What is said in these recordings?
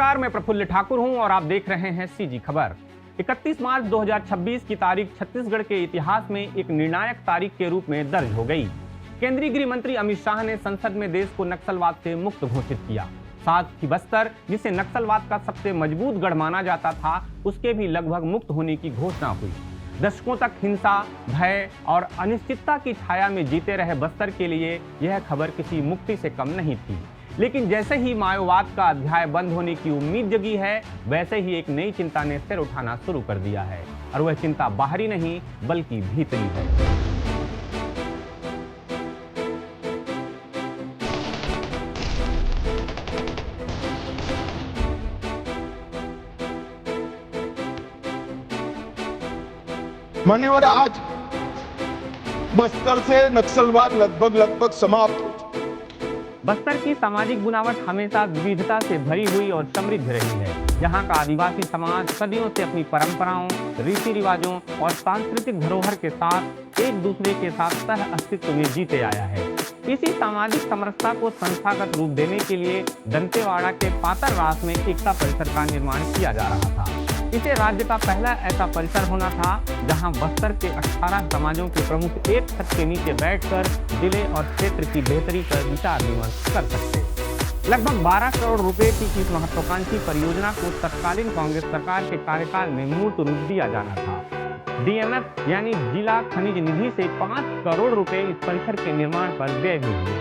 नमस्कार, मैं प्रफुल्ल ठाकुर हूं और आप देख रहे हैं सीजी खबर। 31 मार्च 2026 की तारीख छत्तीसगढ़ के इतिहास में एक निर्णायक तारीख के रूप में दर्ज हो गई। केंद्रीय गृह मंत्री अमित शाह ने संसद में देश को नक्सलवाद से मुक्त घोषित किया। साथ ही बस्तर, जिसे नक्सलवाद का सबसे मजबूत गढ़ माना जाता था, उसके भी लगभग मुक्त होने की घोषणा हुई। दशकों तक हिंसा, भय और अनिश्चितता की छाया में जीते रहे बस्तर के लिए यह खबर किसी मुक्ति से कम नहीं थी। लेकिन जैसे ही माओवाद का अध्याय बंद होने की उम्मीद जगी है, वैसे ही एक नई चिंता ने सिर उठाना शुरू कर दिया है। और वह चिंता बाहरी नहीं बल्कि भीतरी है। मान्यवर, आज बस्तर से नक्सलवाद लगभग समाप्त। बस्तर की सामाजिक बुनावट हमेशा विविधता से भरी हुई और समृद्ध रही है। यहाँ का आदिवासी समाज सदियों से अपनी परंपराओं, रीति रिवाजों और सांस्कृतिक धरोहर के साथ एक दूसरे के साथ सह अस्तित्व में जीते आया है। इसी सामाजिक समरसता को संस्थागत रूप देने के लिए दंतेवाड़ा के पातररास में एकता परिसर का निर्माण किया जा रहा था। इसे राज्य का पहला ऐसा परिसर होना था जहां बस्तर के 18 समाजों के प्रमुख एक छत के नीचे बैठकर जिले और क्षेत्र की बेहतरी पर विचार विमर्श कर सकते। लगभग 12 करोड़ रुपए की इस महत्वाकांक्षी परियोजना को तत्कालीन कांग्रेस सरकार के कार्यकाल में मूर्त रूप दिया जाना था। DMF यानी जिला खनिज निधि से 5 करोड़ रुपए इस परिसर के निर्माण पर व्यय भी हुए।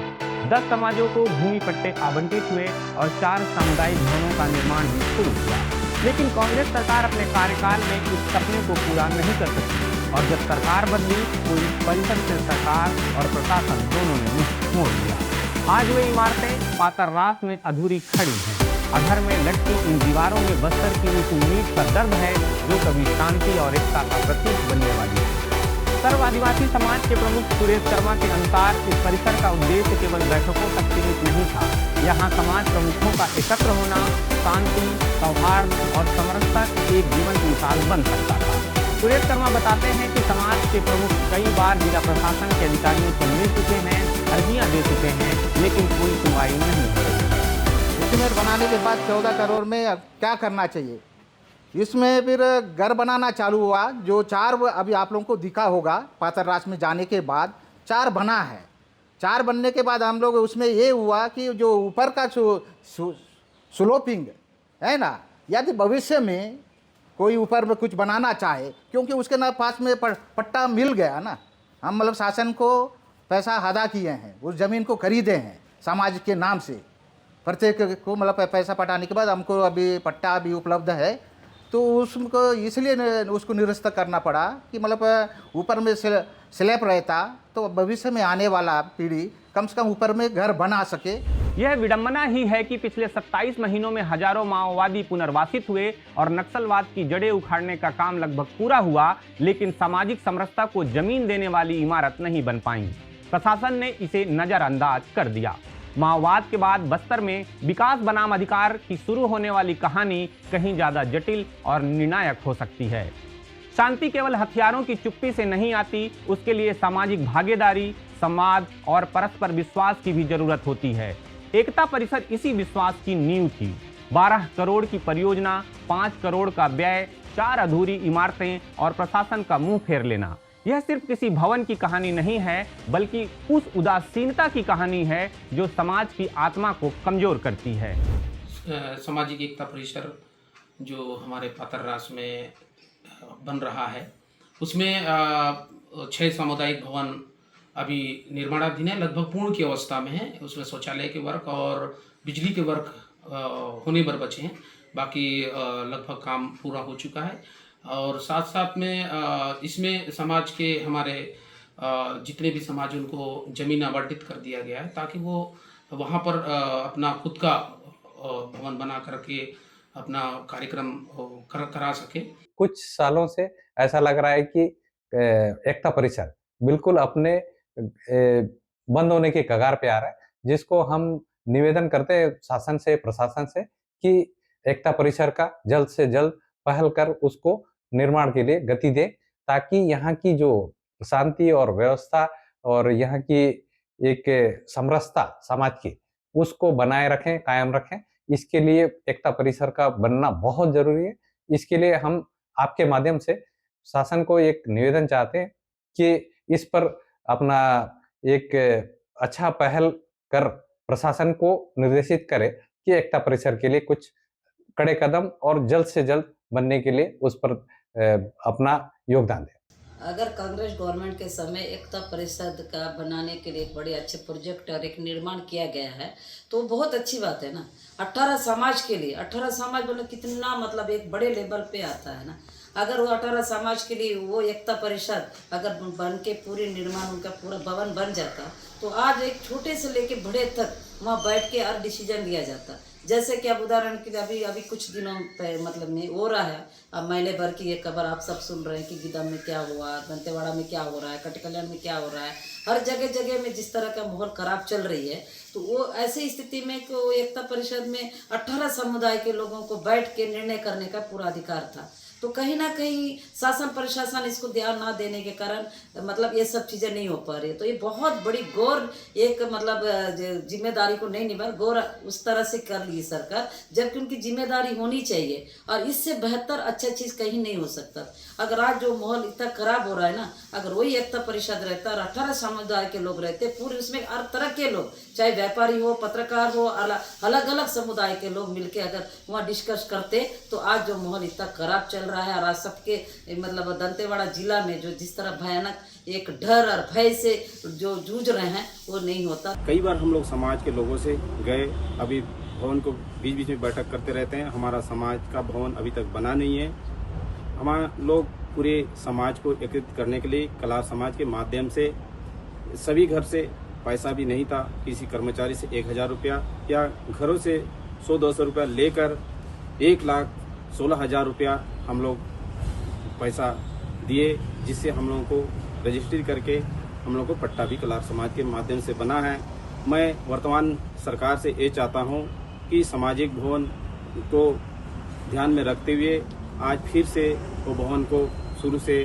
10 समाजों को भूमि पट्टे आवंटित हुए और 4 सामुदायिक भवनों का निर्माण भी शुरू हुआ। लेकिन कांग्रेस सरकार अपने कार्यकाल में इस सपने को पूरा नहीं कर सकी और जब सरकार बदली तो इस परिसर से सरकार और प्रशासन दोनों ने मुंह मोड़ लिया। आज वे इमारतें पातररास में अधूरी खड़ी हैं। अधर में लटकी इन दीवारों में बस्तर की उस उम्मीद का दर्द है जो कभी शांति और एकता का प्रतीक बनने वाली है। सर्व आदिवासी समाज के प्रमुख सुरेश शर्मा के अनुसार इस परिसर का उद्देश्य केवल बैठकों तक सीमित नहीं था। यहाँ समाज प्रमुखों का एकत्र होना शांति, सौहार्द और समरसता की एक जीवंत मिसाल बन सकता था। सुरेश शर्मा बताते हैं कि समाज के प्रमुख कई बार जिला प्रशासन के अधिकारियों से मिल चुके हैं, अर्जियां दे चुके हैं, लेकिन कोई सुनवाई नहीं हो रही है। इसमें बनाने के बाद 14 करोड़ में क्या करना चाहिए, इसमें फिर घर बनाना चालू हुआ। जो 4 अभी आप लोगों को दिखा होगा, पातररास में जाने के बाद 4 बना है। 4 बनने के बाद हम लोग उसमें ये हुआ कि जो ऊपर का स्लोपिंग है ना, यदि भविष्य में कोई ऊपर में कुछ बनाना चाहे, क्योंकि उसके ना पास में पट्टा मिल गया ना, हम मतलब शासन को पैसा अदा किए हैं, उस ज़मीन को खरीदे हैं समाज के नाम से। प्रत्येक को मतलब पैसा पटाने के बाद हमको अभी पट्टा भी उपलब्ध है, तो उसको इसलिए उसको निरस्त करना पड़ा कि मतलब ऊपर में स्लैब रहता तो भविष्य में आने वाला पीढ़ी कम से कम ऊपर में घर बना सके। यह विडंबना ही है कि पिछले 27 महीनों में हजारों माओवादी पुनर्वासित हुए और नक्सलवाद की जड़ें उखाड़ने का काम लगभग पूरा हुआ, लेकिन सामाजिक समरसता को जमीन देने वाली इमारत नहीं बन पाई। प्रशासन ने इसे नजरअंदाज कर दिया। माओवाद के बाद बस्तर में विकास बनाम अधिकार की शुरू होने वाली कहानी कहीं ज्यादा जटिल और निर्णायक हो सकती है। शांति केवल हथियारों की चुप्पी से नहीं आती, उसके लिए सामाजिक भागीदारी, संवाद और परस्पर विश्वास की भी जरूरत होती है। एकता परिसर इसी विश्वास की नींव थी। 12 करोड़ की परियोजना, 5 करोड़ का व्यय, 4 अधूरी इमारतें और प्रशासन का मुंह फेर लेना, यह सिर्फ किसी भवन की कहानी नहीं है, बल्कि उस उदासीनता की कहानी है जो समाज की आत्मा को कमजोर करती है। सामाजिक एकता परिसर जो हमारे पातररास में बन रहा है, उसमें 6 सामुदायिक भवन अभी निर्माणाधीन है, लगभग पूर्ण की अवस्था में है। उसमें शौचालय के वर्क और बिजली के वर्क होने पर बचे हैं, बाकी लगभग काम पूरा हो चुका है। और साथ साथ में इसमें समाज के हमारे जितने भी समाज उनको ज़मीन आवंटित कर दिया गया है ताकि वो वहाँ पर अपना खुद का भवन बना करके अपना कार्यक्रम करा सके। कुछ सालों से ऐसा लग रहा है कि एकता परिसर बिल्कुल अपने बंद होने के कगार पे आ रहा है, जिसको हम निवेदन करते हैं शासन से, प्रशासन से कि एकता परिसर का जल्द से जल्द पहल कर उसको निर्माण के लिए गति दे, ताकि यहाँ की जो शांति और व्यवस्था और यहाँ की एक समरसता समाज की, उसको बनाए रखें, कायम रखें। इसके लिए एकता परिसर का बनना बहुत जरूरी है। इसके लिए हम आपके माध्यम से शासन को एक निवेदन चाहते हैं कि इस पर अपना एक अच्छा पहल कर प्रशासन को निर्देशित करे कि एकता परिसर के लिए कुछ कड़े कदम और जल्द से जल्द बनने के लिए उस पर अपना योगदान दें। अगर कांग्रेस गवर्नमेंट के समय एकता परिषद का बनाने के लिए एक बड़े अच्छे प्रोजेक्ट और एक निर्माण किया गया है तो बहुत अच्छी बात है ना। 18 समाज के लिए 18 समाज बोले कितना मतलब एक बड़े लेवल पे आता है ना। अगर वो 18 समाज के लिए वो एकता परिषद अगर बन के पूरे निर्माण उनका पूरा भवन बन जाता तो आज एक छोटे से लेके बड़े तक वहाँ बैठ के हर डिसीजन लिया जाता। जैसे कि अब उदाहरण के लिए अभी कुछ दिनों पे मतलब में हो रहा है, अब महीने भर की ये खबर आप सब सुन रहे हैं कि गिदम में क्या हुआ, दंतेवाड़ा में क्या हो रहा है, कटकल्याण में क्या हो रहा है, हर जगह जगह में जिस तरह का माहौल खराब चल रही है। तो वो ऐसी स्थिति में कि वो एकता परिषद में 18 समुदाय के लोगों को बैठ के निर्णय करने का पूरा अधिकार था। तो कहीं ना कहीं शासन प्रशासन इसको ध्यान ना देने के कारण मतलब ये सब चीज़ें नहीं हो पा रही। तो ये बहुत बड़ी गौर एक मतलब जिम्मेदारी को नहीं निभा गौर उस तरह से कर ली सरकार, जबकि उनकी जिम्मेदारी होनी चाहिए और इससे बेहतर अच्छा चीज़ कहीं नहीं हो सकता। अगर आज जो माहौल इतना खराब हो रहा है ना, अगर वही एकता परिषद रहता और 18 समुदाय के लोग रहते पूरे उसमें हर तरह के लोग चाहे व्यापारी हो, पत्रकार हो, अलग अलग समुदाय के लोग मिलके अगर वहाँ डिस्कस करते तो आज जो माहौल इतना खराब चल रहा है और आज सबके मतलब दंतेवाड़ा जिला में जो जिस तरह भयानक एक डर और भय से जो जूझ रहे हैं वो नहीं होता। कई बार हम लोग समाज के लोगों से गए, अभी भवन को बीच बीच में बैठक करते रहते हैं। हमारा समाज का भवन अभी तक बना नहीं है। हमारा लोग पूरे समाज को एकत्रित करने के लिए कला समाज के माध्यम से सभी घर से पैसा भी नहीं था, किसी कर्मचारी से 1000 रुपया या घरों से 100-200 रुपया लेकर 1,16,000 रुपया हम लोग पैसा दिए, जिससे हम लोगों को रजिस्ट्री करके हम लोग को पट्टा भी कला समाज के माध्यम से बना है। मैं वर्तमान सरकार से ये चाहता हूँ कि सामाजिक भवन को ध्यान में रखते हुए आज फिर से वो भवन को शुरू से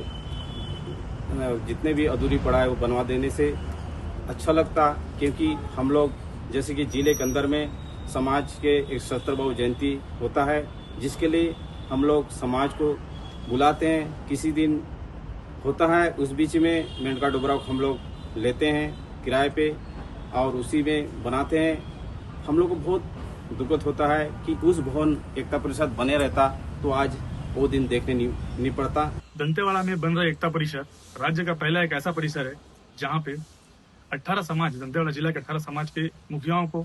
जितने भी अधूरी पड़ा है वो बनवा देने से अच्छा लगता, क्योंकि हम लोग जैसे कि जिले के अंदर में समाज के 170 बहु जयंती होता है, जिसके लिए हम लोग समाज को बुलाते हैं। किसी दिन होता है उस बीच में मेंढका डोबरा को हम लोग लेते हैं किराए पे और उसी में बनाते हैं। हम लोग को बहुत दुखद होता है कि उस भवन एकता परिषद बने रहता तो आज वो दिन देखने नहीं पड़ता। दंतेवाड़ा में बन रहा एकता परिषद राज्य का पहला एक ऐसा परिसर है जहाँ पे 18 समाज, दंतेवाड़ा जिला के 18 समाज के मुखियाओं को,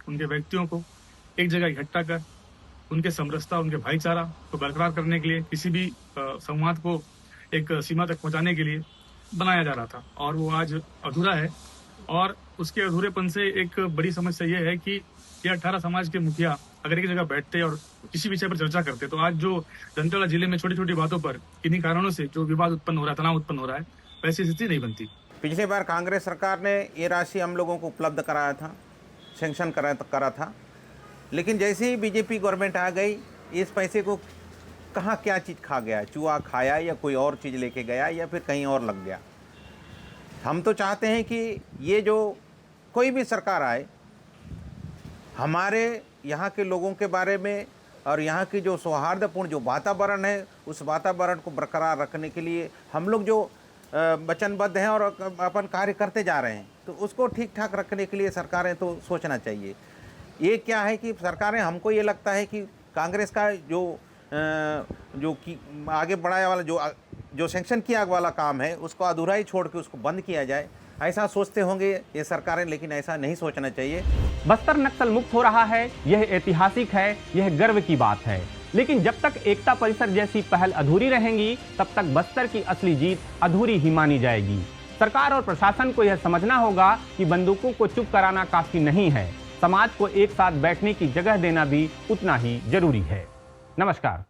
उनके व्यक्तियों को एक जगह इकट्ठा कर उनके समरसता, उनके भाईचारा को बरकरार करने के लिए, किसी भी संवाद को एक सीमा तक पहुंचाने के लिए बनाया जा रहा था और वो आज अधूरा है। और उसके अधूरेपन से एक बड़ी समस्या ये है कि ये 18 समाज के मुखिया अगर एक जगह बैठते और किसी विषय पर चर्चा करते तो आज जो दंतेवाड़ा जिले में छोटी छोटी बातों पर किन्हीं कारणों से जो विवाद उत्पन्न हो रहा है, तनाव उत्पन्न हो रहा है, वैसी स्थिति नहीं बनती। पिछली बार कांग्रेस सरकार ने ये राशि हम लोगों को उपलब्ध कराया था, सेंक्शन करा था, लेकिन जैसे ही बीजेपी गवर्नमेंट आ गई इस पैसे को कहाँ क्या चीज़ खा गया, चूहा खाया या कोई और चीज़ लेके गया या फिर कहीं और लग गया। हम तो चाहते हैं कि ये जो कोई भी सरकार आए हमारे यहाँ के लोगों के बारे में और यहाँ की जो सौहार्दपूर्ण जो वातावरण है उस वातावरण को बरकरार रखने के लिए हम लोग जो वचनबद्ध हैं और अपन कार्य करते जा रहे हैं, तो उसको ठीक ठाक रखने के लिए सरकारें तो सोचना चाहिए। ये क्या है कि सरकारें, हमको ये लगता है कि कांग्रेस का जो आगे बढ़ाया वाला जो सेंक्शन किया वाला काम है उसको अधूरा ही छोड़ के उसको बंद किया जाए, ऐसा सोचते होंगे ये सरकारें, लेकिन ऐसा नहीं सोचना चाहिए। बस्तर नक्सल मुक्त हो रहा है, यह ऐतिहासिक है, यह गर्व की बात है। लेकिन जब तक एकता परिसर जैसी पहल अधूरी रहेंगी तब तक बस्तर की असली जीत अधूरी ही मानी जाएगी। सरकार और प्रशासन को यह समझना होगा कि बंदूकों को चुप कराना काफी नहीं है, समाज को एक साथ बैठने की जगह देना भी उतना ही जरूरी है। नमस्कार।